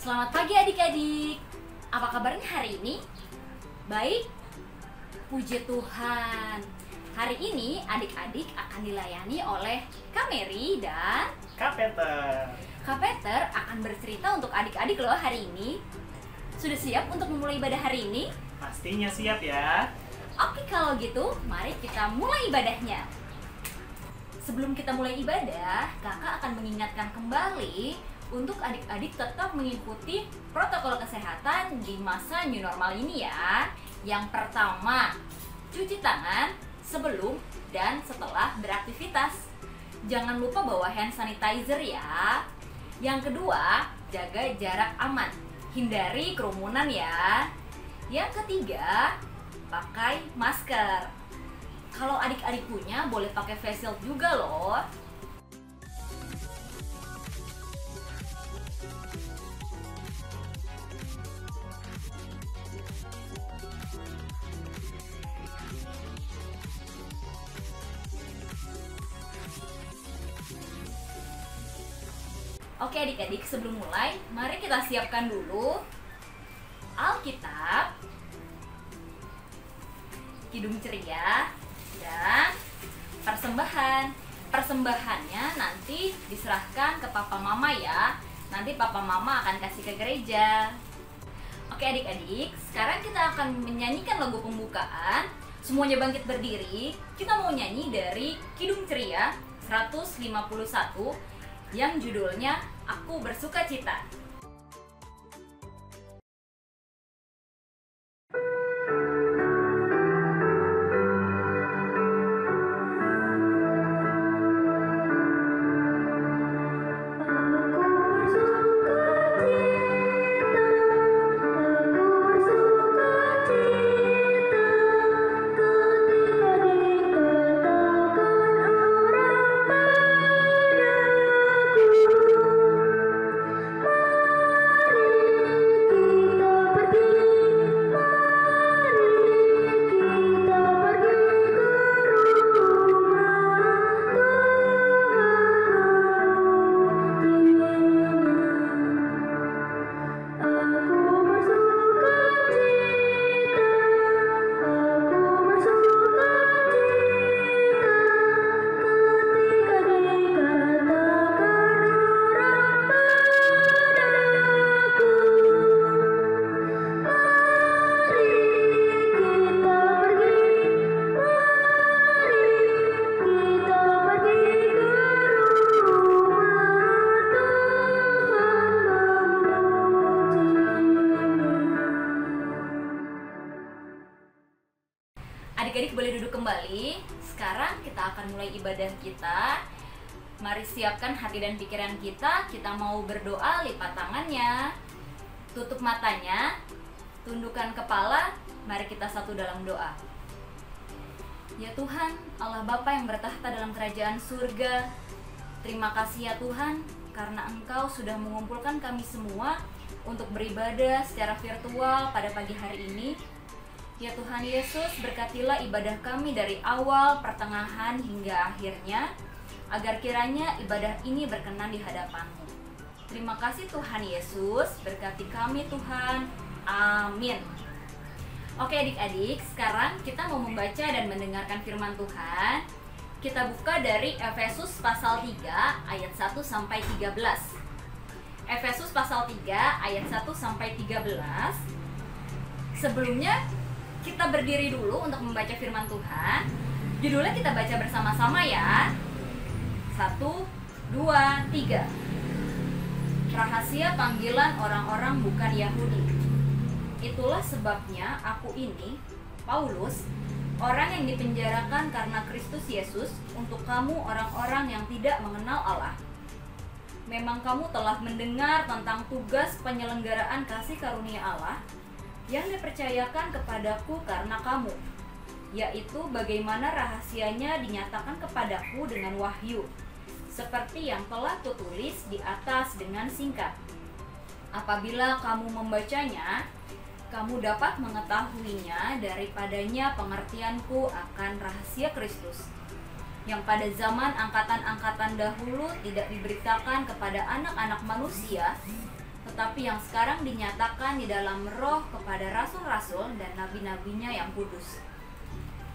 Selamat pagi adik-adik. Apa kabarnya hari ini? Baik? Puji Tuhan. Hari ini adik-adik akan dilayani oleh Kak Mary dan Kak Peter. Kak Peter akan bercerita untuk adik-adik loh hari ini. Sudah siap untuk memulai ibadah hari ini? Pastinya siap ya. Oke, kalau gitu mari kita mulai ibadahnya. Sebelum kita mulai ibadah, kakak akan mengingatkan kembali untuk adik-adik tetap mengikuti protokol kesehatan di masa new normal ini ya. Yang pertama, cuci tangan sebelum dan setelah beraktivitas. Jangan lupa bawa hand sanitizer ya. Yang kedua, jaga jarak aman. Hindari kerumunan ya. Yang ketiga, pakai masker. Kalau adik-adik punya, boleh pakai face shield juga loh. Oke adik-adik, sebelum mulai, mari kita siapkan dulu Alkitab, Kidung Ceria, dan persembahan. Persembahannya nanti diserahkan ke papa mama ya. Nanti papa mama akan kasih ke gereja. Oke adik-adik, sekarang kita akan menyanyikan lagu pembukaan. Semuanya bangkit berdiri. Kita mau nyanyi dari Kidung Ceria 151 yang judulnya Aku Bersukacita. Adik-adik boleh duduk kembali. Sekarang kita akan mulai ibadah kita. Mari siapkan hati dan pikiran kita. Kita mau berdoa, lipat tangannya, tutup matanya, tundukkan kepala. Mari kita satu dalam doa. Ya Tuhan, Allah Bapa yang bertahta dalam kerajaan surga, terima kasih ya Tuhan, karena Engkau sudah mengumpulkan kami semua untuk beribadah secara virtual pada pagi hari ini. Ya Tuhan Yesus, berkatilah ibadah kami dari awal, pertengahan, hingga akhirnya, agar kiranya ibadah ini berkenan di hadapan-Mu. Terima kasih Tuhan Yesus, berkati kami Tuhan. Amin. Oke adik-adik, sekarang kita mau membaca dan mendengarkan firman Tuhan. Kita buka dari Efesus pasal 3 ayat 1 sampai 13. Efesus pasal 3 ayat 1 sampai 13. Sebelumnya kita berdiri dulu untuk membaca firman Tuhan. Judulnya kita baca bersama-sama ya. 1, 2, 3. Rahasia panggilan orang-orang bukan Yahudi. Itulah sebabnya aku ini, Paulus, orang yang dipenjarakan karena Kristus Yesus, untuk kamu orang-orang yang tidak mengenal Allah. Memang kamu telah mendengar tentang tugas penyelenggaraan kasih karunia Allah yang dipercayakan kepadaku karena kamu, yaitu bagaimana rahasianya dinyatakan kepadaku dengan wahyu, seperti yang telah kutulis di atas dengan singkat. Apabila kamu membacanya, kamu dapat mengetahuinya daripadanya pengertianku akan rahasia Kristus, yang pada zaman angkatan-angkatan dahulu tidak diberitakan kepada anak-anak manusia, tetapi yang sekarang dinyatakan di dalam Roh kepada rasul-rasul dan nabi-nabinya yang kudus,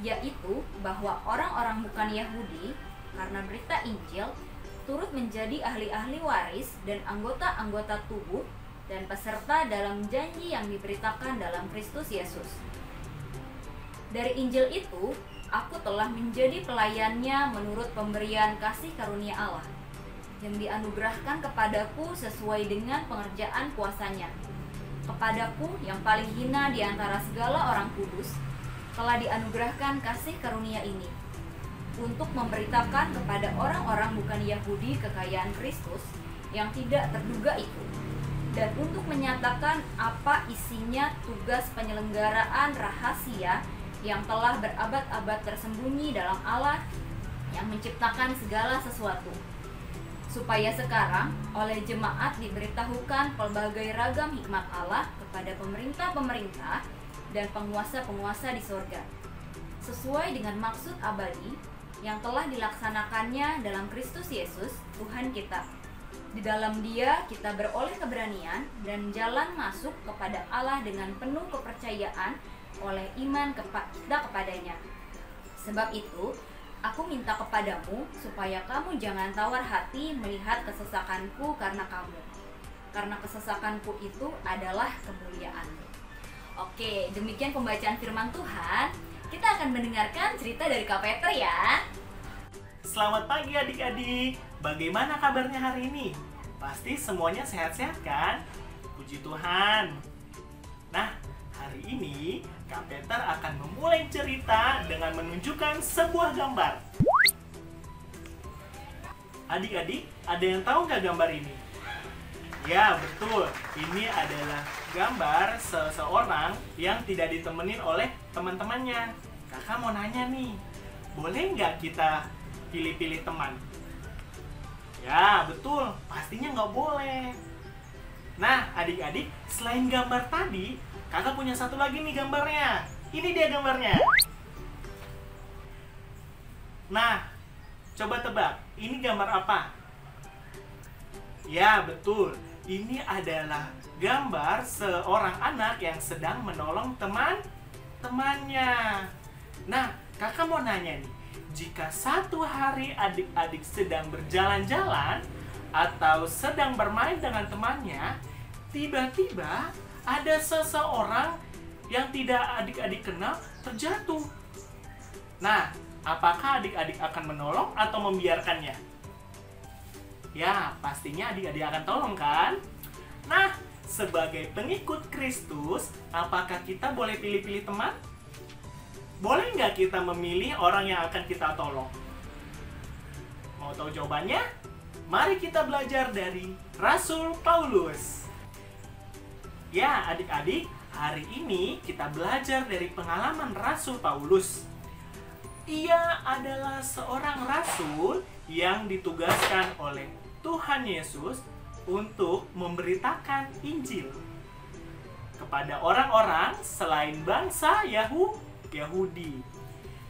yaitu bahwa orang-orang bukan Yahudi karena berita Injil turut menjadi ahli-ahli waris dan anggota-anggota tubuh dan peserta dalam janji yang diberitakan dalam Kristus Yesus. Dari Injil itu, aku telah menjadi pelayannya menurut pemberian kasih karunia Allah yang dianugerahkan kepadaku sesuai dengan pengerjaan kuasa-Nya. Kepadaku yang paling hina di antara segala orang kudus telah dianugerahkan kasih karunia ini untuk memberitakan kepada orang-orang bukan Yahudi kekayaan Kristus yang tidak terduga itu, dan untuk menyatakan apa isinya tugas penyelenggaraan rahasia yang telah berabad-abad tersembunyi dalam Allah yang menciptakan segala sesuatu, supaya sekarang oleh jemaat diberitahukan pelbagai ragam hikmat Allah kepada pemerintah-pemerintah dan penguasa-penguasa di sorga, sesuai dengan maksud abadi yang telah dilaksanakannya dalam Kristus Yesus, Tuhan kita. Di dalam Dia kita beroleh keberanian dan jalan masuk kepada Allah dengan penuh kepercayaan oleh iman kita kepadanya. Sebab itu, aku minta kepadamu supaya kamu jangan tawar hati melihat kesesakanku karena kamu. Karena kesesakanku itu adalah kemuliaan. Oke, demikian pembacaan firman Tuhan. Kita akan mendengarkan cerita dari Kak Peter ya. Selamat pagi adik-adik. Bagaimana kabarnya hari ini? Pasti semuanya sehat-sehat kan? Puji Tuhan. Nah, hari ini Kak Peter akan memulai cerita dengan menunjukkan sebuah gambar. Adik-adik, ada yang tahu nggak gambar ini? Ya, betul. Ini adalah gambar seseorang yang tidak ditemenin oleh teman-temannya. Kakak mau nanya nih, boleh nggak kita pilih-pilih teman? Ya, betul. Pastinya nggak boleh. Nah, adik-adik, selain gambar tadi, kakak punya satu lagi nih gambarnya. Ini dia gambarnya. Nah, coba tebak, ini gambar apa? Ya, betul. Ini adalah gambar seorang anak yang sedang menolong temannya. Nah, kakak mau nanya nih, jika satu hari adik-adik sedang berjalan-jalan atau sedang bermain dengan temannya, tiba-tiba ada seseorang yang tidak adik-adik kenal terjatuh. Nah, apakah adik-adik akan menolong atau membiarkannya? Ya, pastinya adik-adik akan tolong kan? Nah, sebagai pengikut Kristus, apakah kita boleh pilih-pilih teman? Boleh nggak kita memilih orang yang akan kita tolong? Mau tahu jawabannya? Mari kita belajar dari Rasul Paulus. Ya, adik-adik, hari ini kita belajar dari pengalaman Rasul Paulus. Ia adalah seorang rasul yang ditugaskan oleh Tuhan Yesus untuk memberitakan Injil kepada orang-orang selain bangsa Yahudi.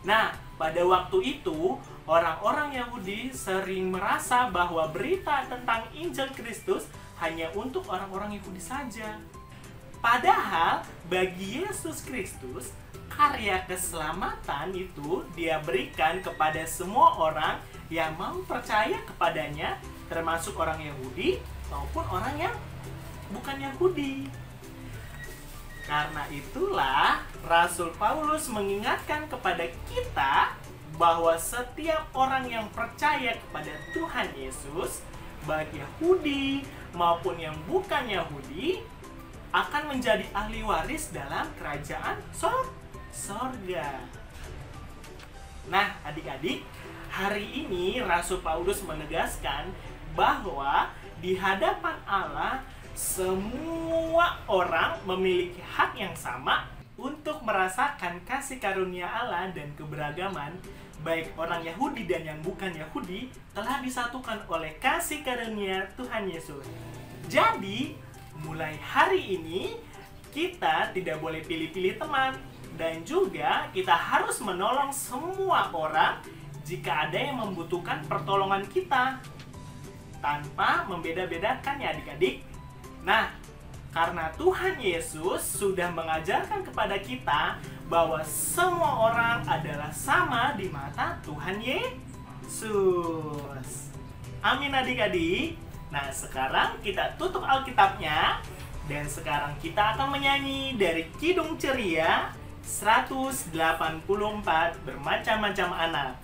Nah, pada waktu itu, orang-orang Yahudi sering merasa bahwa berita tentang Injil Kristus hanya untuk orang-orang Yahudi saja. Padahal, bagi Yesus Kristus, karya keselamatan itu Dia berikan kepada semua orang yang mau percaya kepadanya, termasuk orang Yahudi maupun orang yang bukan Yahudi. Karena itulah Rasul Paulus mengingatkan kepada kita bahwa setiap orang yang percaya kepada Tuhan Yesus, baik Yahudi maupun yang bukan Yahudi, akan menjadi ahli waris dalam kerajaan sorga. Nah, adik-adik, hari ini Rasul Paulus menegaskan bahwa di hadapan Allah semua orang memiliki hak yang sama untuk merasakan kasih karunia Allah dan keberagaman, baik orang Yahudi dan yang bukan Yahudi telah disatukan oleh kasih karunia Tuhan Yesus. Jadi, mulai hari ini kita tidak boleh pilih-pilih teman, dan juga kita harus menolong semua orang jika ada yang membutuhkan pertolongan kita, tanpa membeda-bedakan ya adik-adik. Nah, karena Tuhan Yesus sudah mengajarkan kepada kita bahwa semua orang adalah sama di mata Tuhan Yesus. Amin adik-adik. Nah, sekarang kita tutup Alkitabnya. Dan sekarang kita akan menyanyi dari Kidung Ceria 184 Bermacam-macam Anak.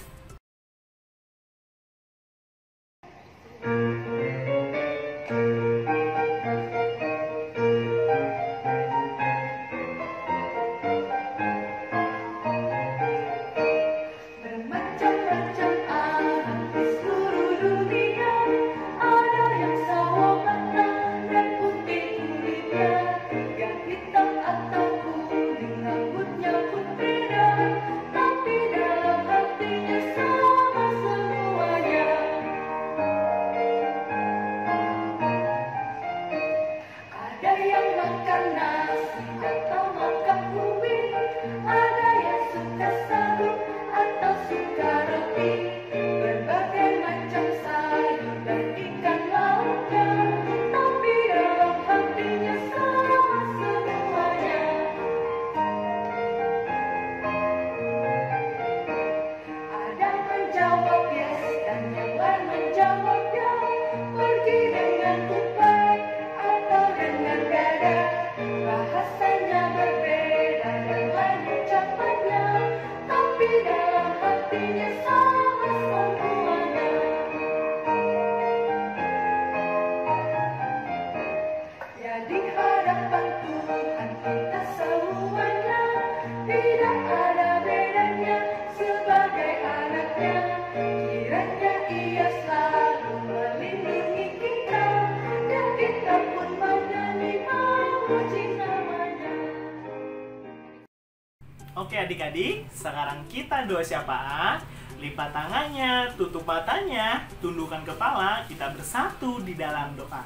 Oke adik-adik, sekarang kita doa syafaat. Lipat tangannya, tutup matanya, tundukkan kepala, kita bersatu di dalam doa.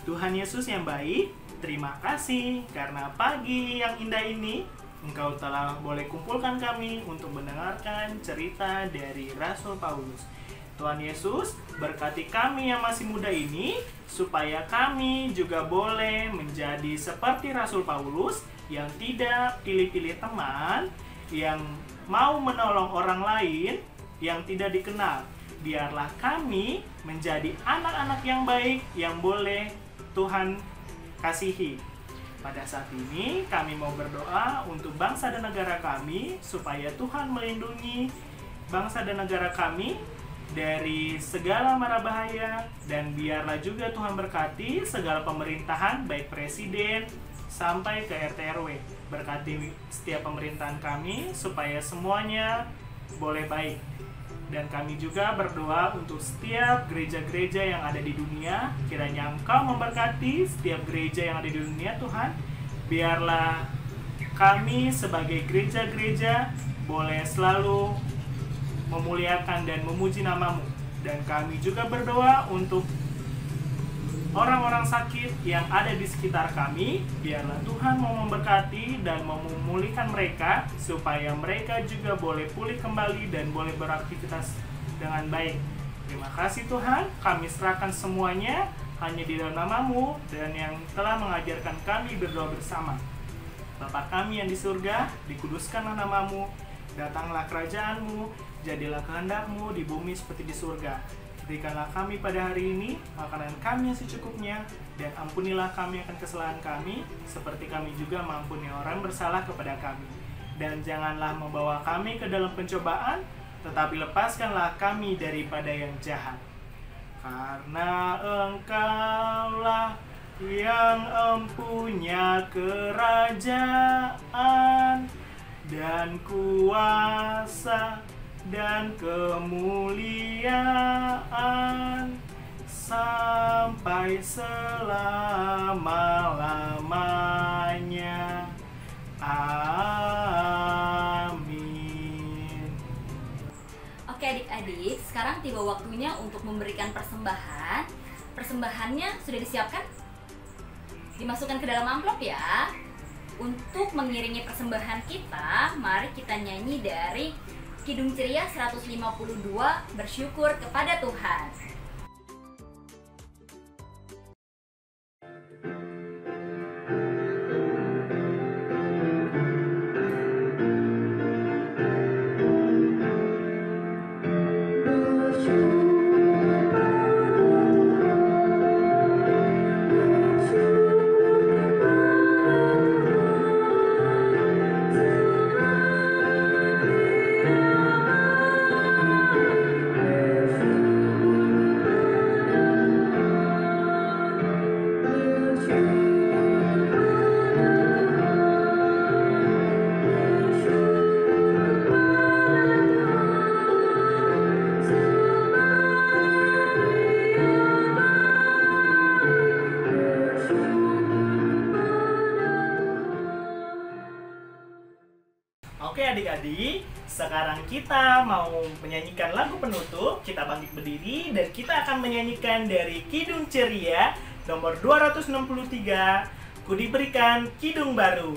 Tuhan Yesus yang baik, terima kasih karena pagi yang indah ini Engkau telah boleh kumpulkan kami untuk mendengarkan cerita dari Rasul Paulus. Tuhan Yesus, berkati kami yang masih muda ini, supaya kami juga boleh menjadi seperti Rasul Paulus, yang tidak pilih-pilih teman, yang mau menolong orang lain, yang tidak dikenal. Biarlah kami menjadi anak-anak yang baik, yang boleh Tuhan kasihi. Pada saat ini kami mau berdoa untuk bangsa dan negara kami, supaya Tuhan melindungi bangsa dan negara kami dari segala mara bahaya, dan biarlah juga Tuhan berkati segala pemerintahan, baik presiden sampai ke RT RW. Berkati setiap pemerintahan kami supaya semuanya boleh baik. Dan kami juga berdoa untuk setiap gereja-gereja yang ada di dunia. Kiranya Engkau memberkati setiap gereja yang ada di dunia, Tuhan. Biarlah kami sebagai gereja-gereja boleh selalu memuliakan dan memuji nama-Mu. Dan kami juga berdoa untuk orang-orang sakit yang ada di sekitar kami. Biarlah Tuhan mau memberkati dan mau memulihkan mereka, supaya mereka juga boleh pulih kembali dan boleh beraktivitas dengan baik. Terima kasih Tuhan, kami serahkan semuanya hanya di dalam nama-Mu dan yang telah mengajarkan kami berdoa bersama. Bapa kami yang di surga, dikuduskanlah nama-Mu, datanglah kerajaan-Mu, jadilah kehendak-Mu di bumi seperti di surga. Berikanlah kami pada hari ini makanan kami yang secukupnya, dan ampunilah kami akan kesalahan kami, seperti kami juga mengampuni orang bersalah kepada kami. Dan janganlah membawa kami ke dalam pencobaan, tetapi lepaskanlah kami daripada yang jahat. Karena Engkaulah yang empunya kerajaan dan kuasa dan kemuliaan sampai selama-lamanya. Amin. Oke adik-adik, sekarang tiba waktunya untuk memberikan persembahan. Persembahannya sudah disiapkan? Dimasukkan ke dalam amplop ya. Untuk mengiringi persembahan kita, mari kita nyanyi dari Kidung Ceria 152, Bersyukur kepada Tuhan. Oke adik-adik, sekarang kita mau menyanyikan lagu penutup. Kita bangkit berdiri dan kita akan menyanyikan dari Kidung Ceria nomor 263, Ku Diberikan Kidung Baru.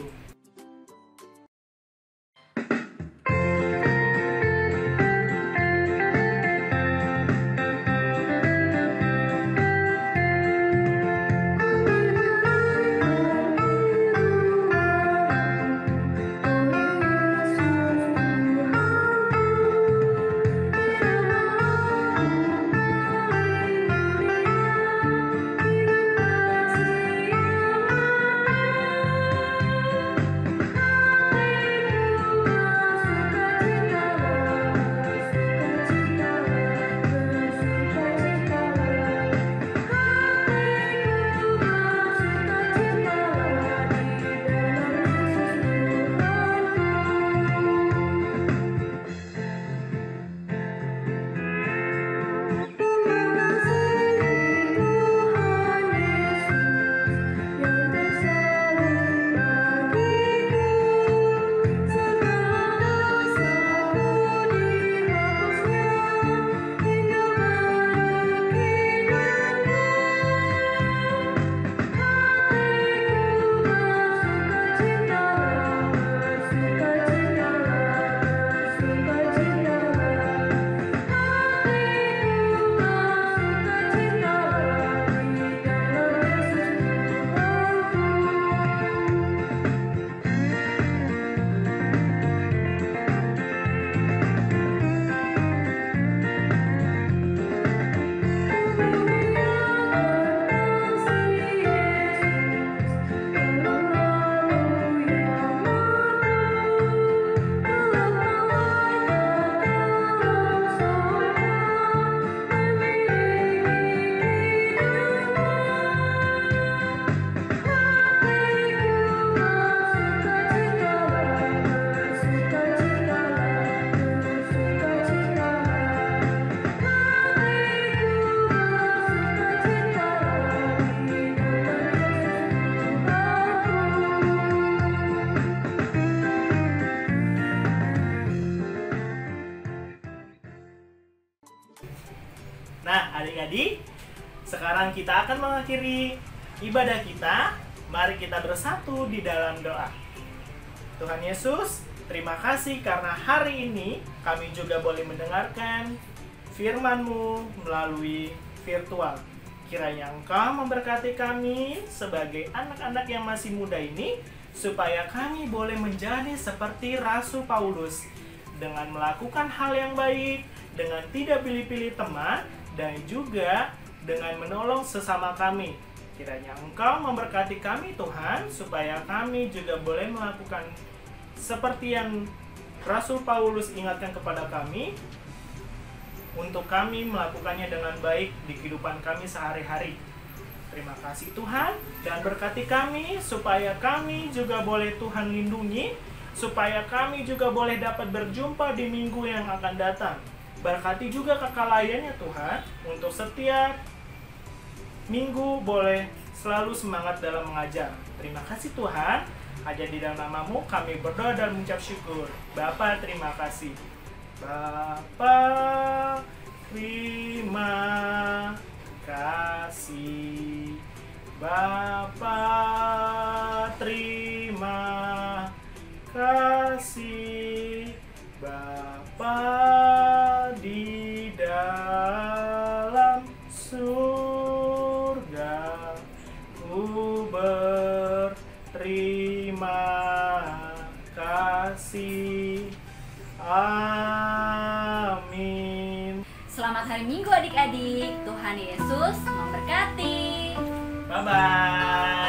Nah, adik-adik, sekarang kita akan mengakhiri ibadah kita. Mari kita bersatu di dalam doa. Tuhan Yesus, terima kasih karena hari ini kami juga boleh mendengarkan firman-Mu melalui virtual. Kiranya Engkau memberkati kami sebagai anak-anak yang masih muda ini, supaya kami boleh menjadi seperti Rasul Paulus, dengan melakukan hal yang baik, dengan tidak pilih-pilih teman, dan juga dengan menolong sesama kami. Kiranya Engkau memberkati kami Tuhan, supaya kami juga boleh melakukan seperti yang Rasul Paulus ingatkan kepada kami, untuk kami melakukannya dengan baik di kehidupan kami sehari-hari. Terima kasih Tuhan, dan berkati kami supaya kami juga boleh Tuhan lindungi, supaya kami juga boleh dapat berjumpa di minggu yang akan datang. Berkati juga kakak layannya Tuhan, untuk setiap minggu boleh selalu semangat dalam mengajar. Terima kasih Tuhan, hanya di dalam nama-Mu kami berdoa dan mengucap syukur. Bapa, terima kasih. Bapa, terima kasih. Bapa, terima kasih. Bapa di dalam surga, ku berterima kasih. Amin. Selamat hari Minggu adik-adik. Tuhan Yesus memberkati. Bye-bye.